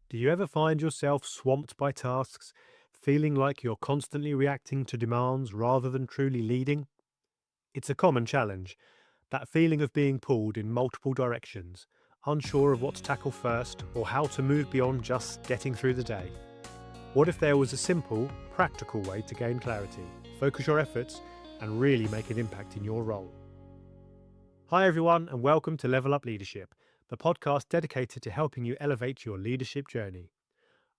Do you ever find yourself swamped by tasks, feeling like you're constantly reacting to demands rather than truly leading? It's a common challenge, that feeling of being pulled in multiple directions, unsure of what to tackle first or how to move beyond just getting through the day. What if there was a simple, practical way to gain clarity, focus your efforts, and really make an impact in your role? Hi, everyone, and welcome to LevelUp Leadership, the podcast dedicated to helping you elevate your leadership journey.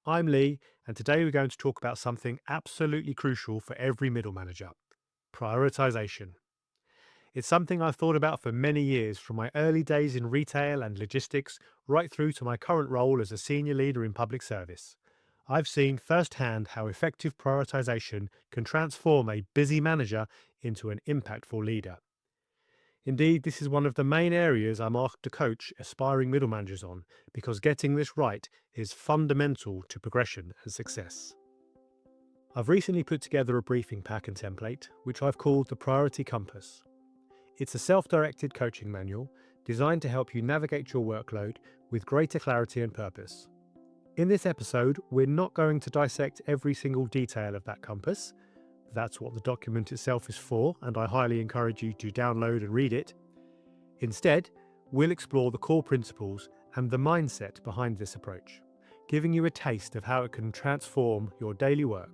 I'm Lee, and today we're going to talk about something absolutely crucial for every middle manager: prioritization. It's something I've thought about for many years, from my early days in retail and logistics right through to my current role as a senior leader in public service. I've seen firsthand how effective prioritization can transform a busy manager into an impactful leader. Indeed, this is one of the main areas I'm asked to coach aspiring middle managers on, because getting this right is fundamental to progression and success. I've recently put together a briefing pack and template, which I've called the Priority Compass. It's a self-directed coaching manual designed to help you navigate your workload with greater clarity and purpose. In this episode, we're not going to dissect every single detail of that compass. That's what the document itself is for, and I highly encourage you to download and read it. Instead, we'll explore the core principles and the mindset behind this approach, giving you a taste of how it can transform your daily work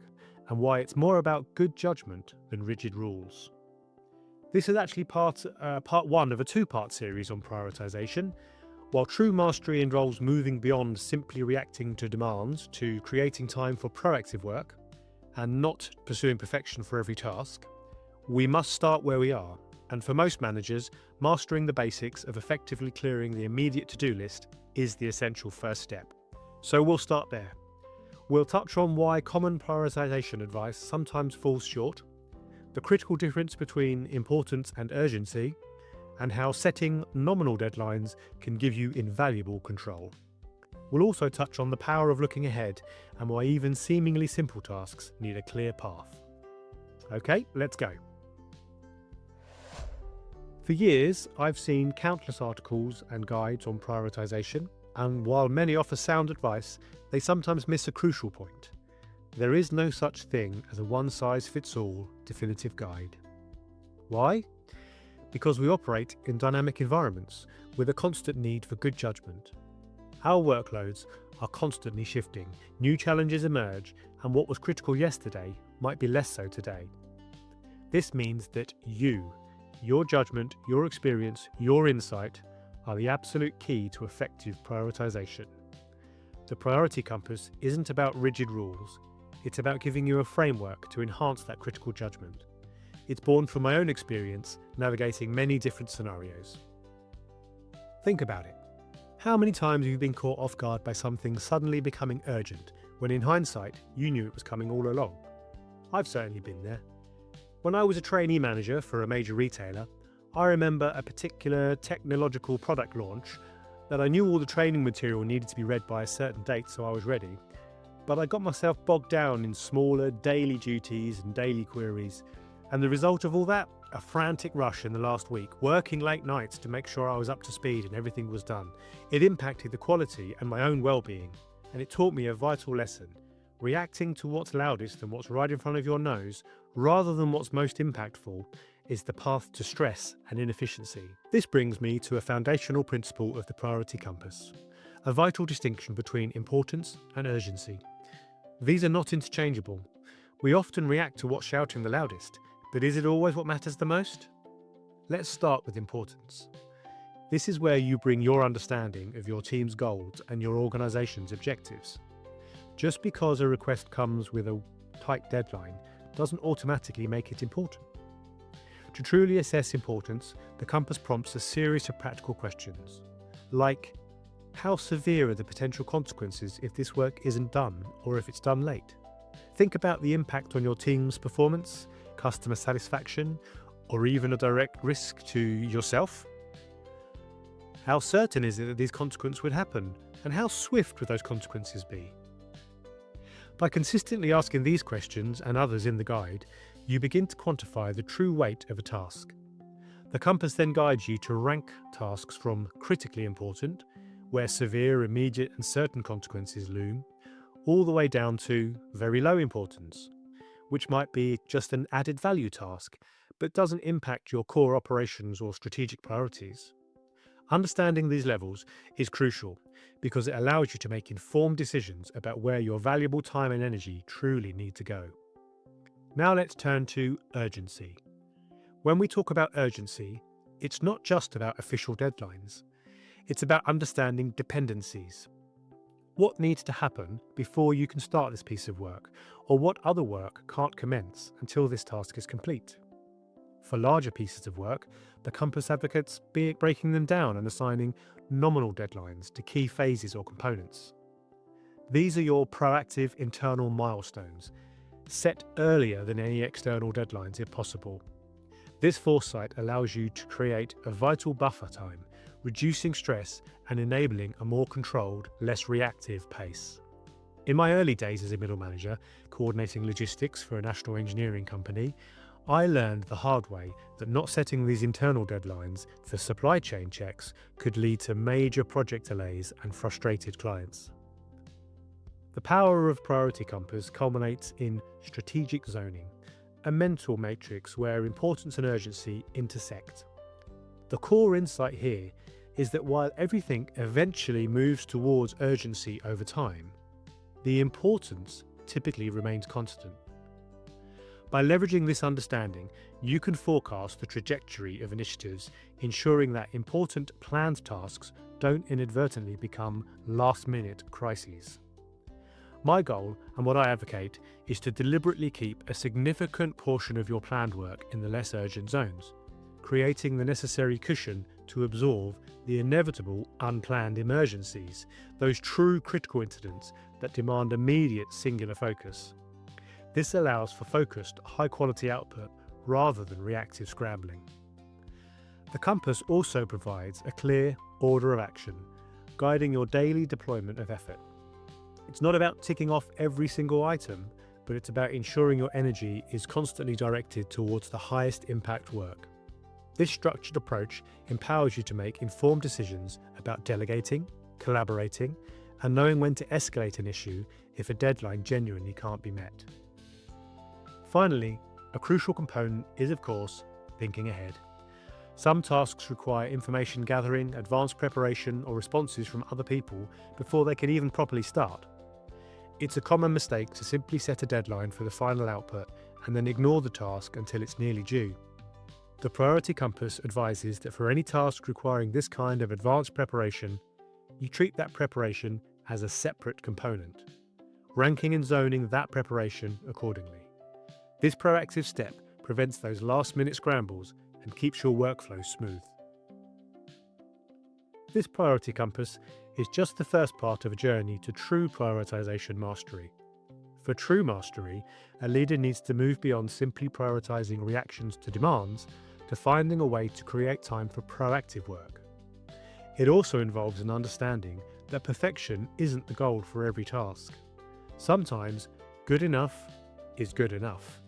and why it's more about good judgment than rigid rules. This is actually part one of a two-part series on prioritization. While true mastery involves moving beyond simply reacting to demands to creating time for proactive work and not pursuing perfection for every task, we must start where we are. And for most managers, mastering the basics of effectively clearing the immediate to-do list is the essential first step. So we'll start there. We'll touch on why common prioritization advice sometimes falls short, the critical difference between importance and urgency, and how setting nominal deadlines can give you invaluable control. We'll also touch on the power of looking ahead and why even seemingly simple tasks need a clear path. Okay, let's go. For years, I've seen countless articles and guides on prioritization, and while many offer sound advice, they sometimes miss a crucial point. There is no such thing as a one-size-fits-all definitive guide. Why? Because we operate in dynamic environments with a constant need for good judgment. Our workloads are constantly shifting, new challenges emerge, and what was critical yesterday might be less so today. This means that your judgment, your experience, your insight are the absolute key to effective prioritization. The priority compass isn't about rigid rules, it's about giving you a framework to enhance that critical judgment. It's born from my own experience navigating many different scenarios. Think about it. How many times have you been caught off guard by something suddenly becoming urgent, when in hindsight you knew it was coming all along? I've certainly been there. When I was a trainee manager for a major retailer, I remember a particular technological product launch that I knew all the training material needed to be read by a certain date, so I was ready. But I got myself bogged down in smaller daily duties and daily queries, and the result of all that, a frantic rush in the last week, working late nights to make sure I was up to speed and everything was done. It impacted the quality and my own well-being, and it taught me a vital lesson. Reacting to what's loudest and what's right in front of your nose, rather than what's most impactful, is the path to stress and inefficiency. This brings me to a foundational principle of the priority compass, a vital distinction between importance and urgency. These are not interchangeable. We often react to what's shouting the loudest, but is it always what matters the most? Let's start with importance. This is where you bring your understanding of your team's goals and your organisation's objectives. Just because a request comes with a tight deadline doesn't automatically make it important. To truly assess importance, the compass prompts a series of practical questions, like, how severe are the potential consequences if this work isn't done or if it's done late? Think about the impact on your team's performance, customer satisfaction, or even a direct risk to yourself. How certain is it that these consequences would happen, and how swift would those consequences be? By consistently asking these questions and others in the guide, you begin to quantify the true weight of a task. The compass then guides you to rank tasks from critically important, where severe, immediate and certain consequences loom, all the way down to very low importance, which might be just an added value task, but doesn't impact your core operations or strategic priorities. Understanding these levels is crucial because it allows you to make informed decisions about where your valuable time and energy truly need to go. Now let's turn to urgency. When we talk about urgency, it's not just about official deadlines. It's about understanding dependencies. What needs to happen before you can start this piece of work, or what other work can't commence until this task is complete? For larger pieces of work, the compass advocates breaking them down and assigning nominal deadlines to key phases or components. These are your proactive internal milestones, set earlier than any external deadlines if possible. This foresight allows you to create a vital buffer time, reducing stress and enabling a more controlled, less reactive pace. In my early days as a middle manager, coordinating logistics for a national engineering company, I learned the hard way that not setting these internal deadlines for supply chain checks could lead to major project delays and frustrated clients. The power of Priority Compass culminates in strategic zoning, a mental matrix where importance and urgency intersect. The core insight here is that while everything eventually moves towards urgency over time, the importance typically remains constant. By leveraging this understanding, you can forecast the trajectory of initiatives, ensuring that important planned tasks don't inadvertently become last-minute crises. My goal, and what I advocate, is to deliberately keep a significant portion of your planned work in the less urgent zones, creating the necessary cushion to absorb the inevitable unplanned emergencies, those true critical incidents that demand immediate singular focus. This allows for focused, high-quality output rather than reactive scrambling. The compass also provides a clear order of action, guiding your daily deployment of effort. It's not about ticking off every single item, but it's about ensuring your energy is constantly directed towards the highest impact work. This structured approach empowers you to make informed decisions about delegating, collaborating, and knowing when to escalate an issue if a deadline genuinely can't be met. Finally, a crucial component is, of course, thinking ahead. Some tasks require information gathering, advanced preparation, or responses from other people before they can even properly start. It's a common mistake to simply set a deadline for the final output and then ignore the task until it's nearly due. The Priority Compass advises that for any task requiring this kind of advanced preparation, you treat that preparation as a separate component, ranking and zoning that preparation accordingly. This proactive step prevents those last-minute scrambles and keeps your workflow smooth. This Priority Compass is just the first part of a journey to true prioritization mastery. For true mastery, a leader needs to move beyond simply prioritizing reactions to demands to finding a way to create time for proactive work. It also involves an understanding that perfection isn't the goal for every task. Sometimes, good enough is good enough,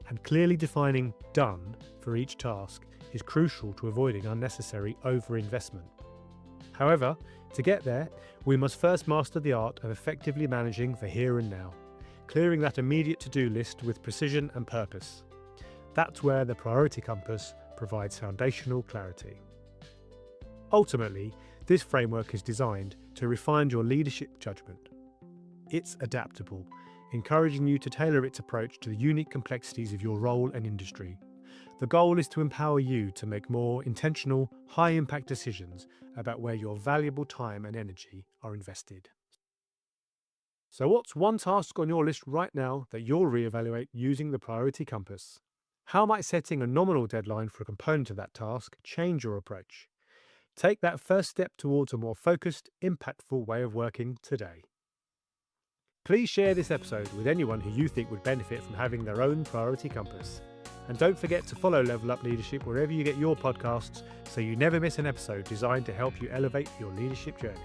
and clearly defining done for each task is crucial to avoiding unnecessary overinvestment. However, to get there, we must first master the art of effectively managing the here and now, clearing that immediate to-do list with precision and purpose. That's where the Priority Compass provides foundational clarity. Ultimately, this framework is designed to refine your leadership judgment. It's adaptable, encouraging you to tailor its approach to the unique complexities of your role and industry. The goal is to empower you to make more intentional, high-impact decisions about where your valuable time and energy are invested. So what's one task on your list right now that you'll reevaluate using the Priority Compass? How might setting a nominal deadline for a component of that task change your approach? Take that first step towards a more focused, impactful way of working today. Please share this episode with anyone who you think would benefit from having their own Priority Compass. And don't forget to follow Level Up Leadership wherever you get your podcasts so you never miss an episode designed to help you elevate your leadership journey.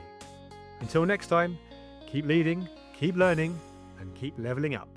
Until next time, keep leading, keep learning, and keep leveling up.